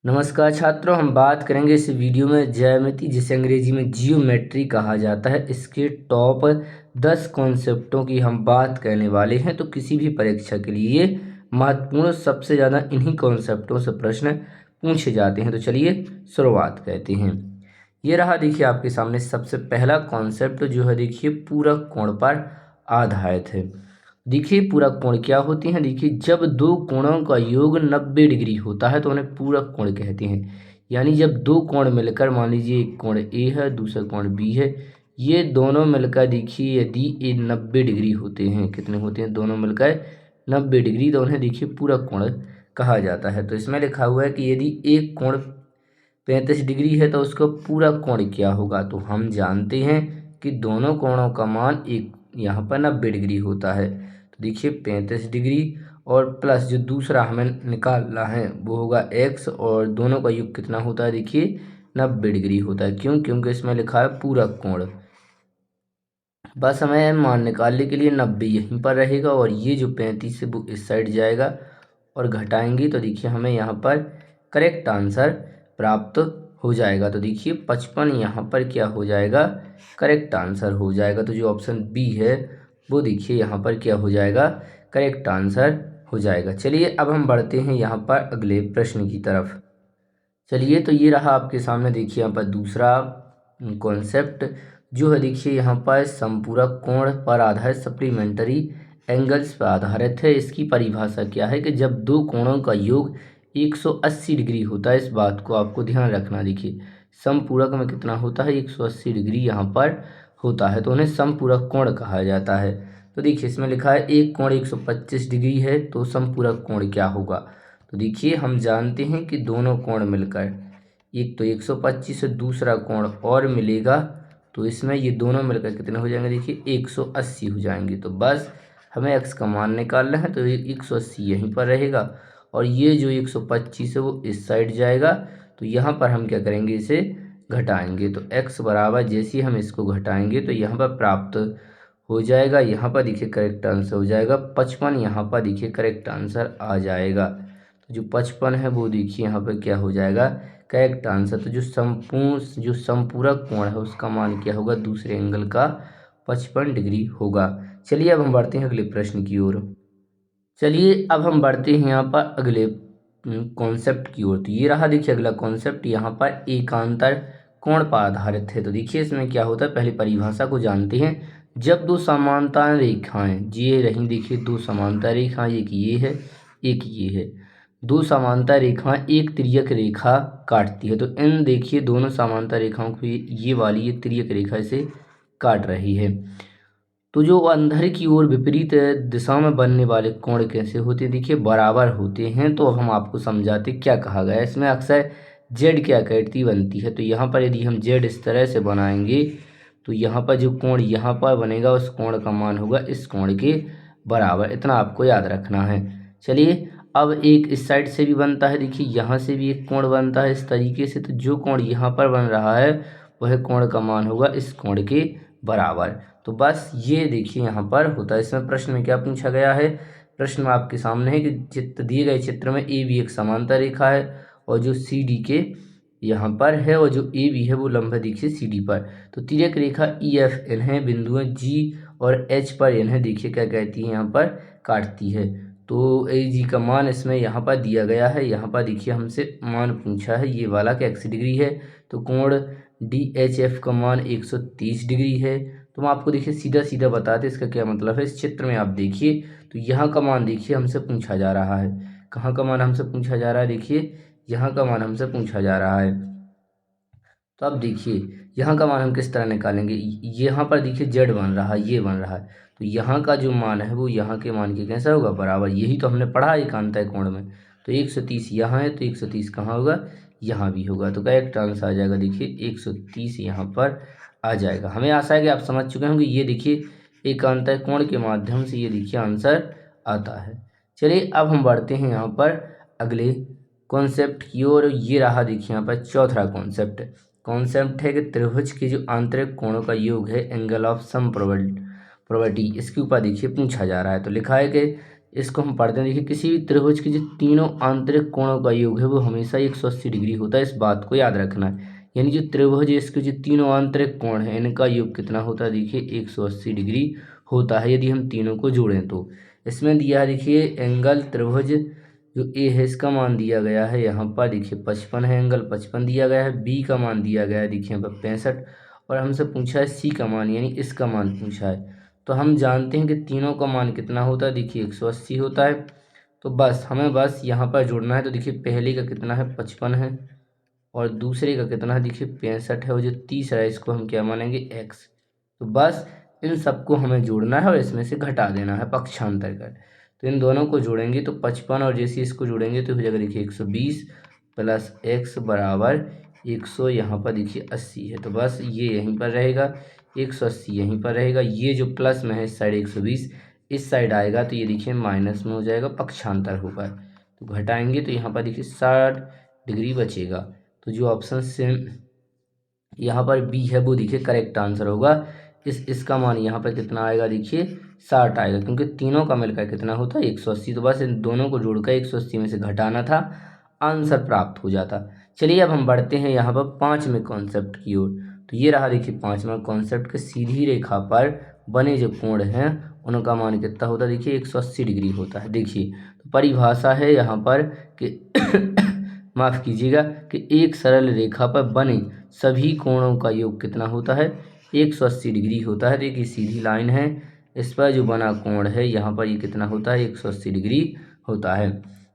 नमस्कार छात्रों, हम बात करेंगे इस वीडियो में ज्यामिति जिसे अंग्रेजी में जियोमेट्री कहा जाता है। इसके टॉप 10 कॉन्सेप्टों की हम बात करने वाले हैं। तो किसी भी परीक्षा के लिए महत्वपूर्ण सबसे ज़्यादा इन्हीं कॉन्सेप्टों से प्रश्न पूछे जाते हैं। तो चलिए शुरुआत करते हैं। ये रहा, देखिए आपके सामने सबसे पहला कॉन्सेप्ट जो है, देखिए पूरक कोण पर आधारित है। देखिए पूरक कोण क्या होती हैं। देखिए जब दो कोणों का योग 90 डिग्री होता है तो उन्हें पूरक कोण कहते हैं। यानी जब दो कोण मिलकर, मान लीजिए एक कोण ए है, दूसरा कोण बी है, ये दोनों मिलकर देखिए यदि ये 90 डिग्री होते हैं, कितने होते हैं, दोनों मिलकर 90 डिग्री, तो उन्हें देखिए पूरक कोण कहा जाता है। तो इसमें लिखा हुआ है कि यदि एक कोण 35 डिग्री है तो उसका पूरक कोण क्या होगा। तो हम जानते हैं कि दोनों कोणों का मान एक यहाँ पर 90 डिग्री होता है। तो देखिए 35 डिग्री और प्लस जो दूसरा हमें निकालना है वो होगा x, और दोनों का योग कितना होता है, देखिए 90 डिग्री होता है। क्यों? क्योंकि इसमें लिखा है पूरक कोण। बस हमें मान निकालने के लिए 90 यहीं पर रहेगा और ये जो 35 है वो इस साइड जाएगा और घटाएंगे तो देखिए हमें यहाँ पर करेक्ट आंसर प्राप्त हो जाएगा। तो देखिए 55 यहाँ पर क्या हो जाएगा, करेक्ट आंसर हो जाएगा। तो जो ऑप्शन बी है वो देखिए यहाँ पर क्या हो जाएगा, करेक्ट आंसर हो जाएगा। चलिए अब हम बढ़ते हैं यहाँ पर अगले प्रश्न की तरफ। चलिए तो ये रहा आपके सामने, देखिए यहाँ पर दूसरा कॉन्सेप्ट जो है, देखिए यहाँ पर संपूरक कोण पर आधारित सप्लीमेंट्री एंगल्स पर आधारित है। इसकी परिभाषा क्या है कि जब दो कोणों का योग 180 डिग्री होता है, इस बात को आपको ध्यान रखना। देखिए समपूरक में कितना होता है, 180 डिग्री यहाँ पर होता है, तो उन्हें समपूरक कोण कहा जाता है। तो देखिए इसमें लिखा है एक कोण 125 डिग्री है, तो समपूरक कोण क्या होगा। तो देखिए हम जानते हैं कि दोनों कोण मिलकर, एक तो 125 है, दूसरा कोण और मिलेगा, तो इसमें ये दोनों मिलकर कितने हो जाएंगे, देखिए 180 हो जाएंगे। तो बस हमें x का मान निकालना है, तो ये 180 यहीं पर रहेगा और ये जो 125 है वो इस साइड जाएगा। तो यहाँ पर हम क्या करेंगे, इसे घटाएंगे। तो x बराबर जैसे ही हम इसको घटाएंगे तो यहाँ पर प्राप्त हो जाएगा, यहाँ पर देखिए करेक्ट आंसर हो जाएगा 55, यहाँ पर देखिए करेक्ट आंसर आ जाएगा। तो जो 55 है वो देखिए यहाँ पर क्या हो जाएगा, करेक्ट आंसर। तो जो संपूरक कोण है उसका मान क्या होगा, दूसरे एंगल का 55 डिग्री होगा। चलिए अब हम बढ़ते हैं अगले प्रश्न की ओर। चलिए अब हम बढ़ते हैं यहाँ पर अगले कॉन्सेप्ट की ओर। तो ये रहा, देखिए अगला कॉन्सेप्ट यहाँ पर एकांतर कोण पर आधारित है। तो देखिए इसमें क्या होता है, पहले परिभाषा को जानते हैं। जब दो समांतर रेखाएं, ये रही देखिए दो समांतर रेखाएं, एक ये है एक ये है, दो समांतर रेखाएं एक तिर्यक रेखा काटती है। तो इन देखिए दोनों समांतर रेखाओं को ये वाली ये तिर्यक रेखा इसे काट रही है। तो जो अंदर की ओर विपरीत दिशा में बनने वाले कोण कैसे होते हैं, देखिए बराबर होते हैं। तो हम आपको समझाते क्या कहा गया है। इसमें अक्सर जेड की आकृति बनती है, तो यहाँ पर यदि हम जेड इस तरह से बनाएंगे तो यहाँ पर जो कोण यहाँ पर बनेगा उस कोण का मान होगा इस कोण के बराबर। इतना आपको याद रखना है। चलिए अब एक इस साइड से भी बनता है, देखिए यहाँ से भी एक कोण बनता है इस तरीके से। तो जो कोण यहाँ पर बन रहा है वह कोण का मान होगा इस कोण के बराबर। तो बस ये देखिए यहाँ पर होता है। इसमें प्रश्न में क्या पूछा गया है, प्रश्न में आपके सामने है कि चित्र दिए गए चित्र में ए बी एक समांतर रेखा है और जो सी डी के यहाँ पर है और जो ए बी है वो लंब है देखिए सी डी पर। तो तिर्यक रेखा ई एफ इन्हें बिंदुओं जी और एच पर इन्हें देखिए क्या कहती है, यहाँ पर काटती है। तो ए जी का मान इसमें यहाँ पर दिया गया है। यहाँ पर देखिए हमसे मान पूछा है ये वाला कि 80 डिग्री है, तो कोण डी एच एफ का मान 130 डिग्री है। तो हम आपको देखिए सीधा सीधा बताते इसका क्या मतलब है। इस चित्र में आप देखिए तो यहाँ का मान देखिए हमसे पूछा जा रहा है, कहाँ का मान हमसे पूछा जा रहा है, देखिए यहाँ का मान हमसे पूछा जा रहा है। तो अब देखिए यहाँ का मान हम किस तरह निकालेंगे, यहाँ पर देखिए जेड बन रहा है, ये बन रहा है, तो यहाँ का जो मान है वो यहाँ के मान के कैसा होगा, बराबर। यही तो हमने पढ़ा एकांतर कोण में। तो 130 यहाँ है तो 130 कहाँ होगा, यहाँ भी होगा। तो करेक्ट आंसर आ जाएगा देखिए 130 यहाँ पर आ जाएगा। हमें आशा है कि आप समझ चुके होंगे। ये देखिए एकांतर कोण के माध्यम से ये देखिए आंसर आता है। चलिए अब हम बढ़ते हैं यहाँ पर अगले कॉन्सेप्ट की ओर। ये रहा देखिए यहाँ पर चौथा कॉन्सेप्ट है कि त्रिभुज के जो आंतरिक कोणों का योग है एंगल ऑफ सम प्रोबेबिलिटी, इसके ऊपर देखिए पूछा जा रहा है। तो लिखा है कि इसको हम पढ़ते हैं। देखिए किसी भी त्रिभुज के जो तीनों आंतरिक कोणों का योग है वो हमेशा 180 डिग्री होता है, इस बात को याद रखना है। यानी जो त्रिभुज है इसके जो तीनों आंतरिक कोण है इनका योग कितना होता है, देखिए 180 डिग्री होता है यदि हम तीनों को जोड़ें तो। इसमें दिया है देखिए एंगल त्रिभुज जो ए है इसका मान दिया गया है यहाँ पर देखिए 55 है, एंगल 55 दिया गया है। बी का मान दिया गया है देखिए यहाँ पर 65 और हमसे पूछा है सी का मान यानी इसका मान पूछा है। तो हम जानते हैं कि तीनों का मान कितना होता है, देखिए 180 होता है। तो बस हमें बस यहाँ पर जोड़ना है। तो देखिए पहले का कितना है 55 है और दूसरे का कितना है देखिए 65 है और जो तीसरा है इसको हम क्या मानेंगे x। तो बस इन सबको हमें जोड़ना है और इसमें से घटा देना है पक्षांतर कर। तो इन दोनों को जोड़ेंगे तो 55 और जैसे इसको जोड़ेंगे तो हो जाएगा देखिए 120 प्लस x बराबर 100 यहाँ पर देखिए 80 है। तो बस ये यहीं पर रहेगा, 180 यहीं पर रहेगा। ये जो प्लस में है इस साइड 120 इस साइड आएगा तो ये देखिए माइनस में हो जाएगा, पक्षांतर होगा। तो घटाएंगे तो यहाँ पर देखिए 60 डिग्री बचेगा। तो जो ऑप्शन से यहाँ पर बी है वो देखिए करेक्ट आंसर होगा। इसका मान यहाँ पर कितना आएगा देखिए 60 आएगा, क्योंकि तीनों का मिलकर कितना होता है 180। तो बस इन दोनों को जोड़कर 180 में से घटाना था, आंसर प्राप्त हो जाता। चलिए अब हम बढ़ते हैं यहाँ पर पाँचवें कॉन्सेप्ट की ओर। तो ये रहा देखिए पाँचवा कॉन्सेप्ट के सीधी रेखा पर बने जो कोण हैं उनका मान कितना होता है, देखिए 180 डिग्री होता है। देखिए तो परिभाषा है यहाँ पर कि माफ़ कीजिएगा कि एक सरल रेखा पर बने सभी कोणों का योग कितना होता है, 180 डिग्री होता है। देखिए सीधी लाइन है, इस पर जो बना कोण है यहाँ पर ये कितना होता है 180 डिग्री होता है।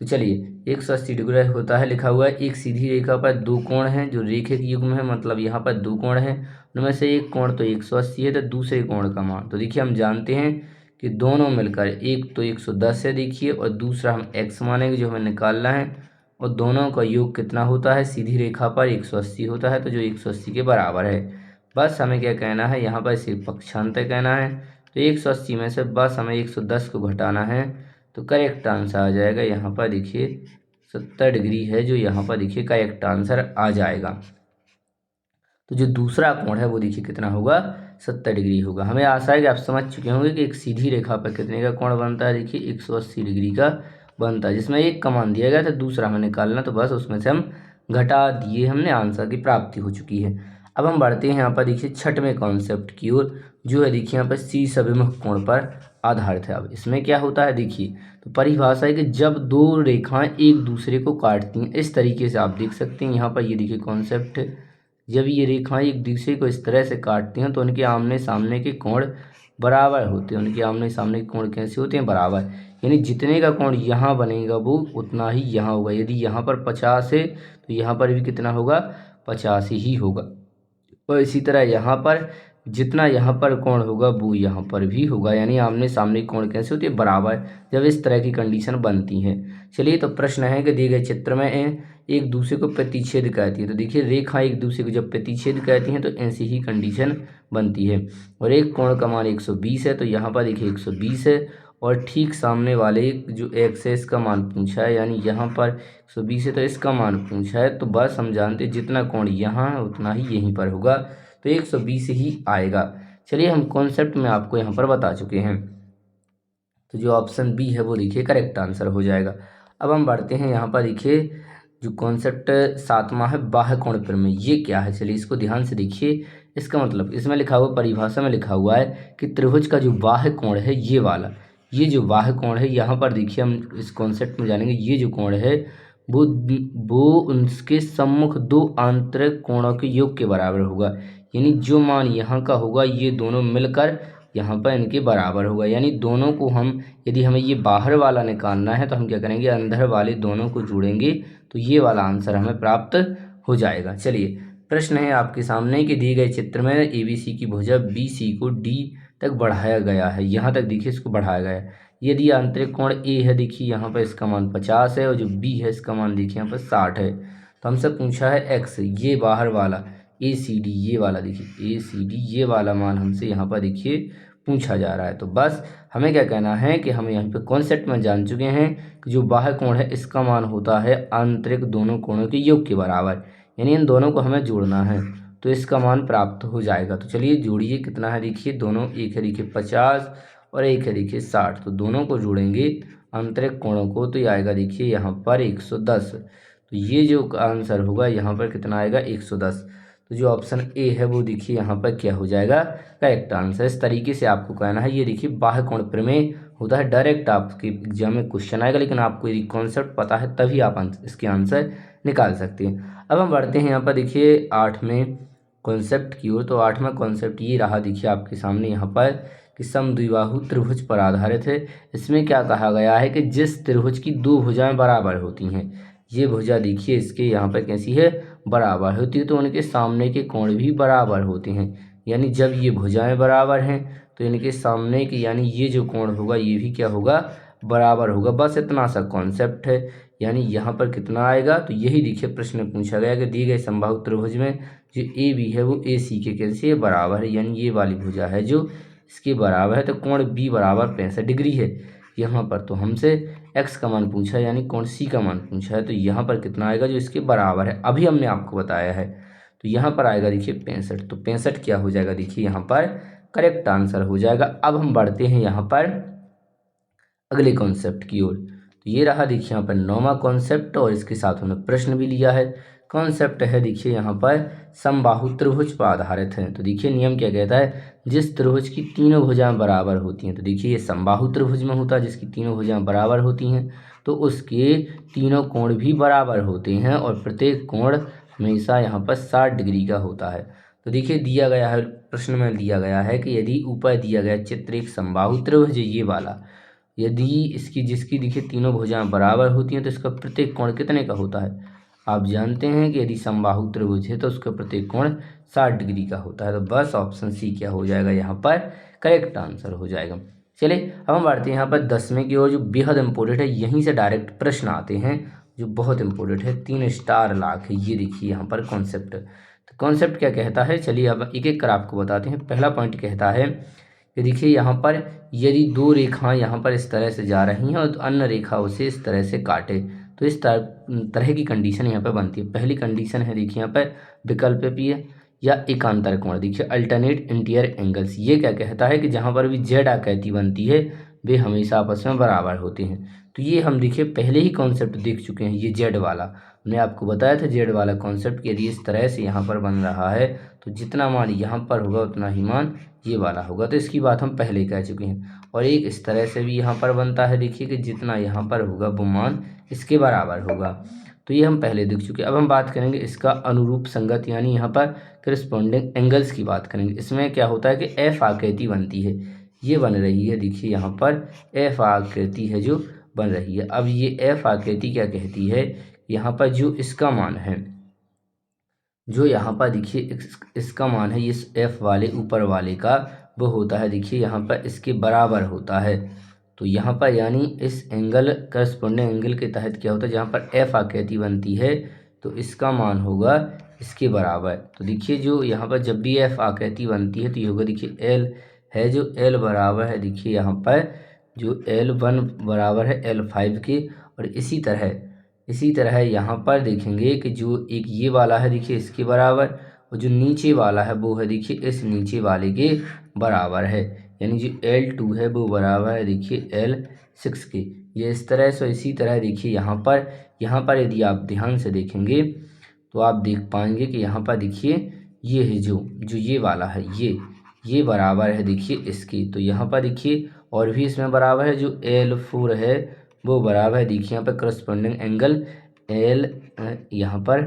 तो चलिए 180 डिग्री होता है लिखा हुआ है। एक सीधी रेखा पर दो कोण हैं जो रेखिक युग्म है, मतलब यहाँ पर दो कोण हैं, उनमें से एक कोण तो 180 है तो दूसरे कोण का मान तो देखिए हम जानते हैं कि दोनों मिलकर एक तो 110 है देखिए और दूसरा हम x मानेंगे जो हमें निकालना है, और दोनों का योग कितना होता है सीधी रेखा पर 180 होता है, तो जो 180 के बराबर है। बस हमें क्या कहना है यहाँ पर सिर्फ पक्षांतर कहना है। तो 180 में से बस हमें 110 को घटाना है तो करेक्ट आंसर आ जाएगा यहाँ पर देखिए 70 डिग्री है, जो यहाँ पर देखिए करेक्ट आंसर आ जाएगा। तो जो दूसरा कोण है वो देखिए कितना होगा 70 डिग्री होगा। हमें आशा है कि आप समझ चुके होंगे कि एक सीधी रेखा पर कितने का कोण बनता है, देखिए 180 डिग्री का बनता है, जिसमें एक का मान दिया गया था दूसरा हमें निकालना, तो बस उसमें से हम घटा दिए, हमने आंसर की प्राप्ति हो चुकी है। अब हम बढ़ते हैं यहाँ पर देखिए छठवें कॉन्सेप्ट की ओर, जो है देखिए यहाँ पर सी सभिमुख कोण पर आधारित है। अब इसमें क्या होता है देखिए, तो परिभाषा है कि जब दो रेखाएं एक दूसरे को काटती हैं, इस तरीके से आप देख सकते हैं यहाँ पर ये देखिए कॉन्सेप्ट, जब ये रेखाएं एक दूसरे को इस तरह से काटती हैं तो उनके आमने सामने के कोण बराबर होते हैं। उनके आमने सामने के कोण कैसे होते हैं, बराबर, यानी जितने का कोण यहाँ बनेगा वो उतना ही यहाँ होगा। यदि यहाँ पर 50 है तो यहाँ पर भी कितना होगा 50 ही होगा, और इसी तरह यहाँ पर जितना यहाँ पर कोण होगा वो यहाँ पर भी होगा, यानी आमने सामने कोण कैसे होते हैं, बराबर, जब इस तरह की कंडीशन बनती है। चलिए तो प्रश्न है कि दिए गए चित्र में एक दूसरे को प्रतिच्छेद कहती है। तो देखिए रेखा एक दूसरे को जब प्रतिच्छेद कहती हैं तो ऐसी ही कंडीशन बनती है। और एक कोण का मान 120 है, तो यहाँ पर देखिए 120 है और ठीक सामने वाले जो एक्स है इसका मान पूछा है, यानी यहाँ पर 120 है तो इसका मान पूछा है। तो बस हम जानते हैं जितना कोण यहाँ है उतना ही यहीं पर होगा, तो 120 ही आएगा। चलिए हम कॉन्सेप्ट में आपको यहाँ पर बता चुके हैं, तो जो ऑप्शन बी है वो देखिए करेक्ट आंसर हो जाएगा। अब हम बढ़ते हैं यहाँ पर देखिए जो कॉन्सेप्ट सातवां है बाह्य कोण प्रमेय, ये क्या है, चलिए इसको ध्यान से देखिए। इसका मतलब इसमें लिखा हुआ, परिभाषा में लिखा हुआ है कि त्रिभुज का जो बाह्य कोण है ये वाला, ये जो बाह्य कोण है यहाँ पर देखिए हम इस कॉन्सेप्ट में जानेंगे, ये जो कोण है वो उनके सम्मुख दो आंतरिक कोणों के योग के बराबर होगा। यानी जो मान यहाँ का होगा ये दोनों मिलकर यहाँ पर इनके बराबर होगा। यानी दोनों को हम, यदि हमें ये बाहर वाला निकालना है तो हम क्या करेंगे, अंदर वाले दोनों को जोड़ेंगे तो ये वाला आंसर हमें प्राप्त हो जाएगा। चलिए प्रश्न है आपके सामने कि दिए गए चित्र में ABC की भुजा BC को D तक बढ़ाया गया है। यहाँ तक देखिए इसको बढ़ाया गया है। यदि आंतरिक कोण A है देखिए यहाँ पर इसका मान 50 है और जो B है इसका मान देखिए यहाँ पर 60 है। तो हमसे पूछा है X, ये बाहर वाला ACD, ये वाला देखिए ACD, ये वाला मान हमसे यहाँ पर देखिए पूछा जा रहा है। तो बस हमें क्या कहना है कि हम यहाँ पे कॉन्सेप्ट में जान चुके हैं कि जो बाह्य कोण है इसका मान होता है आंतरिक दोनों कोणों के योग के बराबर, यानी इन दोनों को हमें जोड़ना है तो इसका मान प्राप्त हो जाएगा। तो चलिए जोड़िए, कितना है देखिए, दोनों एक है देखिए 50 और एक है देखिए 60, तो दोनों को जोड़ेंगे आंतरिक कोणों को, तो ये आएगा देखिए यहाँ पर 110। तो ये जो आंसर होगा यहाँ पर कितना आएगा 110। तो जो ऑप्शन ए है वो देखिए यहाँ पर क्या हो जाएगा करेक्ट आंसर। इस तरीके से आपको कहना है। ये देखिए बाह्य कोण प्रमेय होता है, डायरेक्ट आपके एग्जाम में क्वेश्चन आएगा, लेकिन आपको यदि कॉन्सेप्ट पता है तभी आप इसके आंसर निकाल सकते हैं। अब हम बढ़ते हैं यहाँ पर देखिए 8वें कॉन्सेप्ट की ओर। तो 8वां कॉन्सेप्ट ये रहा देखिए आपके सामने यहाँ पर कि समद्विबाहु त्रिभुज पर आधारित है। इसमें क्या कहा गया है कि जिस त्रिभुज की दो भुजाएं बराबर होती हैं, ये भुजा देखिए इसके यहाँ पर कैसी है बराबर होती है, तो उनके सामने के कोण भी बराबर होते हैं। यानी जब ये भुजाएं बराबर हैं तो इनके सामने के यानी ये जो कोण होगा ये भी क्या होगा बराबर होगा। बस इतना सा कॉन्सेप्ट है। यानी यहाँ पर कितना आएगा, तो यही देखिए प्रश्न पूछा गया कि दिए गए समबाहु त्रिभुज में जो ए बी है वो ए सी के कैसे बराबर है, यानी ये वाली भुजा है जो इसके बराबर है, तो कोण बी बराबर 65 डिग्री है। यहाँ पर तो हमसे एक्स का मान पूछा है यानी कोण सी का मान पूछा है, तो यहाँ पर कितना आएगा जो इसके बराबर है, अभी हमने आपको बताया है। तो यहाँ पर आएगा देखिए 65। तो 65 क्या हो जाएगा देखिए यहाँ पर करेक्ट आंसर हो जाएगा। अब हम बढ़ते हैं यहाँ पर अगले कॉन्सेप्ट की ओर। तो ये रहा देखिए यहाँ पर 9वां कॉन्सेप्ट, और इसके साथ उन्होंने प्रश्न भी लिया है। कॉन्सेप्ट है देखिए यहाँ पर समबाहु त्रिभुज पर आधारित है। तो देखिए नियम क्या कहता है, जिस त्रिभुज की तीनों भुजाएं बराबर होती हैं, तो देखिए ये समबाहु त्रिभुज में होता है जिसकी तीनों भुजाएं बराबर होती हैं, तो उसके तीनों कोण भी बराबर होते हैं और प्रत्येक कोण हमेशा यहाँ पर 60 डिग्री का होता है। तो देखिए दिया गया है प्रश्न में दिया गया है कि यदि ऊपर दिया गया चित्र एक समबाहु त्रिभुज ये वाला, यदि इसकी जिसकी देखिए तीनों भुजाएं बराबर होती हैं तो इसका प्रत्येक कोण कितने का होता है। आप जानते हैं कि यदि समबाहु त्रिभुज है तो उसका प्रत्येक कोण 60 डिग्री का होता है। तो बस ऑप्शन सी क्या हो जाएगा यहाँ पर करेक्ट आंसर हो जाएगा। चलिए अब हम बढ़ते हैं यहाँ पर 10वें की ओर, जो बेहद इंपॉर्टेंट है, यहीं से डायरेक्ट प्रश्न आते हैं जो बहुत इंपॉर्टेंट है। 3 स्टार लाख है, ये देखिए यहाँ पर कॉन्सेप्ट। तो कॉन्सेप्ट क्या कहता है, चलिए अब एक एक कर आपको बताते हैं। पहला पॉइंट कहता है कि देखिए यहाँ पर यदि दो रेखाएं यहाँ पर इस तरह से जा रही हैं और अन्य रेखा उसे इस तरह से काटे, तो इस तरह की कंडीशन यहाँ पर बनती है। पहली कंडीशन है देखिए यहाँ पर विकल्प पी है या एकांतर कोण, देखिए अल्टरनेट इंटीरियर एंगल्स। ये क्या कहता है कि जहाँ पर भी जेड आकृति बनती है वे हमेशा आपस में बराबर होते हैं। तो ये हम देखिए पहले ही कॉन्सेप्ट देख चुके हैं। ये जेड वाला मैंने आपको बताया था, जेड वाला कॉन्सेप्ट यदि इस तरह से यहाँ पर बन रहा है तो जितना मान यहाँ पर होगा उतना ही मान ये वाला होगा। तो इसकी बात हम पहले कह चुके हैं। और एक इस तरह से भी यहाँ पर बनता है, देखिए कि जितना यहाँ पर होगा वो मान इसके बराबर होगा। तो ये हम पहले देख चुके हैं। अब हम बात करेंगे इसका अनुरूप संगत यानी यहाँ पर करस्पॉन्डिंग एंगल्स की बात करेंगे। इसमें क्या होता है कि एफ आकृति बनती है, ये बन रही है देखिए यहाँ पर एफ आकृति है जो बन रही है। अब ये एफ आकृति क्या कहती है, यहाँ पर जो इसका मान है, जो यहाँ पर देखिए इसका मान है, इस एफ वाले ऊपर वाले का वो होता है देखिए यहाँ पर इसके बराबर होता है। तो यहाँ पर यानी इस एंगल करस्पॉन्डिंग एंगल के तहत क्या होता है, जहाँ पर एफ आकृति बनती है तो इसका मान होगा इसके बराबर। तो देखिए जो यहाँ पर जब भी एफ आकृति बनती है तो ये होगा देखिए एल है, जो एल बराबर है देखिए यहाँ पर जो L1 बराबर है L5 के। और इसी तरह यहाँ पर देखेंगे कि जो एक ये वाला है देखिए इसके बराबर, और जो नीचे वाला है वो है देखिए इस नीचे वाले के बराबर है। यानी जो L2 है वो बराबर है देखिए L6 के। ये इस तरह से, इसी तरह देखिए यहाँ पर यदि आप ध्यान से देखेंगे तो आप देख पाएंगे कि यहाँ पर देखिए ये है जो ये वाला है ये बराबर है देखिए इसकी। तो यहाँ पर देखिए और भी इसमें बराबर है, जो L4 है वो बराबर है देखिए यहाँ पर करस्पॉन्डिंग एंगल L यहाँ पर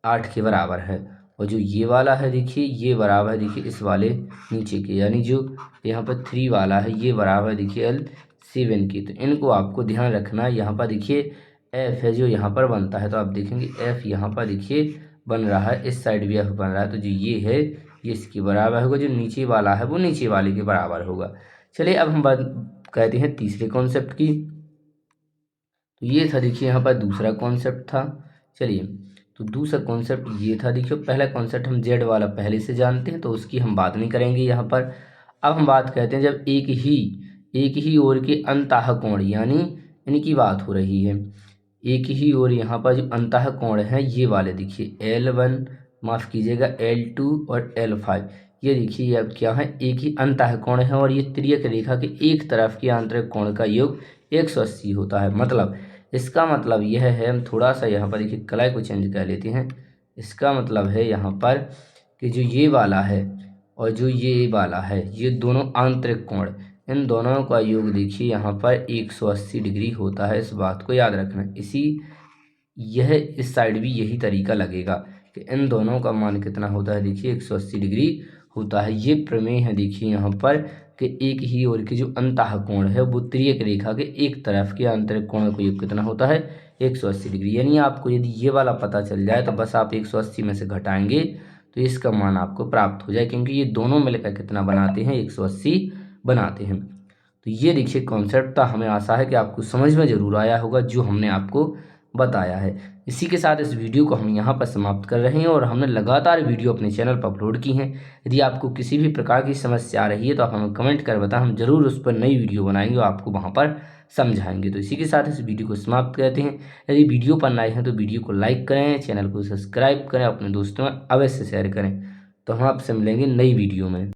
8 के बराबर है। और जो ये वाला है देखिए ये बराबर है देखिए इस वाले नीचे के, यानी जो यहाँ पर 3 वाला है ये बराबर है देखिए L7 की। तो इनको आपको ध्यान रखना है। यहाँ पर देखिए F है जो यहाँ पर बनता है, तो आप देखेंगे F यहाँ पर देखिए बन रहा है, इस साइड भी F बन रहा है, तो जो ये है ये इसके बराबर होगा, जो नीचे वाला है वो नीचे वाले के बराबर होगा। चलिए अब हम बात कहते हैं तीसरे कॉन्सेप्ट की। तो ये था देखिए यहाँ पर दूसरा कॉन्सेप्ट था। चलिए तो दूसरा कॉन्सेप्ट ये था, देखिए पहला कॉन्सेप्ट हम जेड वाला पहले से जानते हैं तो उसकी हम बात नहीं करेंगे यहाँ पर। अब हम बात करते हैं जब एक ही ओर के अंतः कोण यानी इनकी बात हो रही है। एक ही ओर यहाँ पर जो अंतः कोण है ये वाले देखिए L1 माफ़ कीजिएगा L2 और L5, ये देखिए अब क्या है एक ही अंतः कोण है और ये तिर्यक रेखा के एक तरफ के आंतरिक कोण का योग 180 होता है। मतलब इसका मतलब यह है, हम थोड़ा सा यहाँ पर देखिए कलाई को चेंज कर लेते हैं। इसका मतलब है यहाँ पर कि जो ये वाला है और जो ये वाला है, ये दोनों आंतरिक कोण, इन दोनों का योग देखिए यहाँ पर 180 डिग्री होता है। इस बात को याद रखना। यह इस साइड भी यही तरीका लगेगा कि इन दोनों का मान कितना होता है, देखिए 180 डिग्री होता है। ये प्रमेय है देखिए यहाँ पर कि एक ही ओर की जो अंतः कोण है वो तिर्यक रेखा के एक तरफ के आंतरिक कोण का योग कितना होता है, 180 डिग्री। यानी आपको यदि ये वाला पता चल जाए तो बस आप 180 में से घटाएंगे तो इसका मान आपको प्राप्त हो जाए, क्योंकि ये दोनों मिलकर कितना बनाते हैं, 180 बनाते हैं। तो ये देखिए कॉन्सेप्ट था। हमें आशा है कि आपको समझ में ज़रूर आया होगा जो हमने आपको बताया है। इसी के साथ इस वीडियो को हम यहाँ पर समाप्त कर रहे हैं और हमने लगातार वीडियो अपने चैनल पर अपलोड की हैं। यदि आपको किसी भी प्रकार की समस्या आ रही है तो आप हमें कमेंट कर बताएं, हम ज़रूर उस पर नई वीडियो बनाएंगे और आपको वहाँ पर समझाएंगे। तो इसी के साथ इस वीडियो को समाप्त करते हैं। यदि वीडियो पर नए हैं तो वीडियो को लाइक करें, चैनल को सब्सक्राइब करें, अपने दोस्तों में अवश्य शेयर करें। तो हम आपसे मिलेंगे नई वीडियो में।